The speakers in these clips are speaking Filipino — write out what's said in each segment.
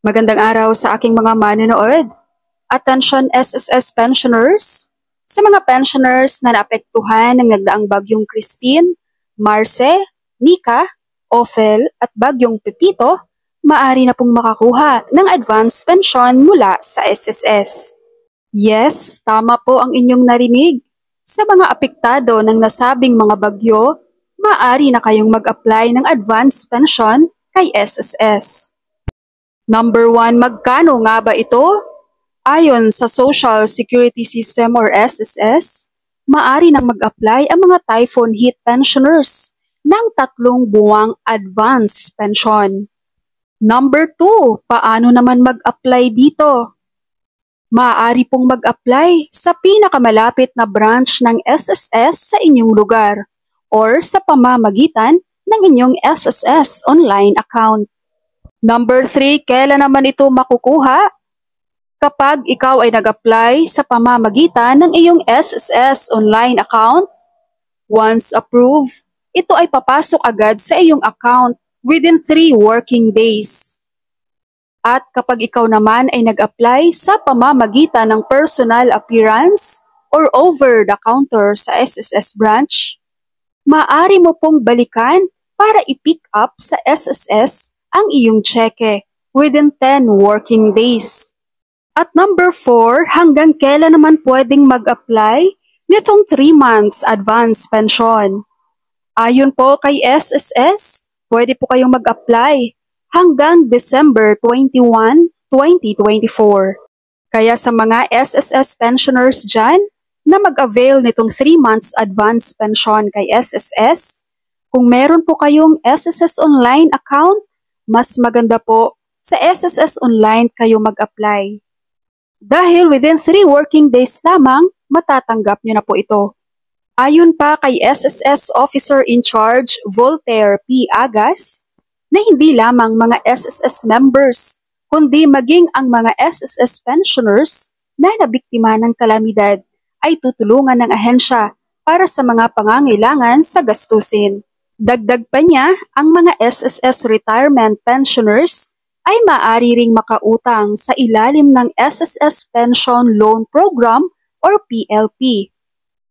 Magandang araw sa aking mga manonood. Attention SSS pensioners. Sa mga pensioners na naapektuhan ng nagdaang bagyong Christine, Marce, Nika, Ophel at bagyong Pepito, maaari na pong makakuha ng advance pension mula sa SSS. Yes, tama po ang inyong narinig. Sa mga apektado ng nasabing mga bagyo, maaari na kayong mag-apply ng advance pension kay SSS. Number 1, magkano nga ba ito? Ayon sa Social Security System or SSS, maaari nang mag-apply ang mga typhoon hit pensioners ng 3 buwang advance pension. Number 2, paano naman mag-apply dito? Maaari pong mag-apply sa pinakamalapit na branch ng SSS sa inyong lugar or sa pamamagitan ng inyong SSS online account. Number 3, kailan naman ito makukuha? Kapag ikaw ay nag-apply sa pamamagitan ng iyong SSS online account, once approved, ito ay papasok agad sa iyong account within 3 working days. At kapag ikaw naman ay nag-apply sa pamamagitan ng personal appearance or over-the-counter sa SSS branch, maaari mo pong balikan para i-pick up sa SSS ang iyong cheque within 10 working days. At number 4, hanggang kailan naman pwedeng mag-apply nitong 3 months advance pension? Ayon po kay SSS, pwede po kayong mag-apply hanggang December 21, 2024. Kaya sa mga SSS pensioners dyan na mag-avail nitong 3 months advance pension kay SSS, kung meron po kayong SSS online account, mas maganda po sa SSS online kayo mag-apply. Dahil within 3 working days lamang, matatanggap nyo na po ito. Ayon pa kay SSS Officer in Charge Voltaire P. Agas, na hindi lamang mga SSS members, kundi maging ang mga SSS pensioners na nabiktima ng kalamidad ay tutulungan ng ahensya para sa mga pangangailangan sa gastusin. Dagdag pa niya, ang mga SSS retirement pensioners ay maaari ring makautang sa ilalim ng SSS Pension Loan Program or PLP,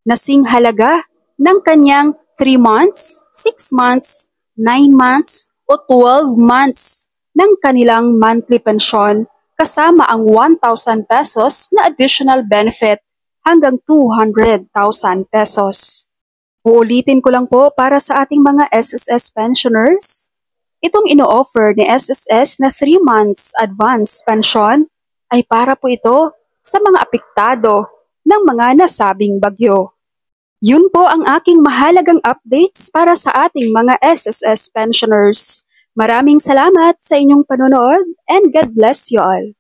na singhalaga ng kanyang 3 months, 6 months, 9 months o 12 months ng kanilang monthly pension kasama ang 1,000 pesos na additional benefit hanggang 200,000 pesos. Uulitin ko lang po para sa ating mga SSS pensioners, itong ino-offer ni SSS na 3 months advance pension ay para po ito sa mga apektado ng mga nasabing bagyo. Yun po ang aking mahalagang updates para sa ating mga SSS pensioners. Maraming salamat sa inyong panonood and God bless you all.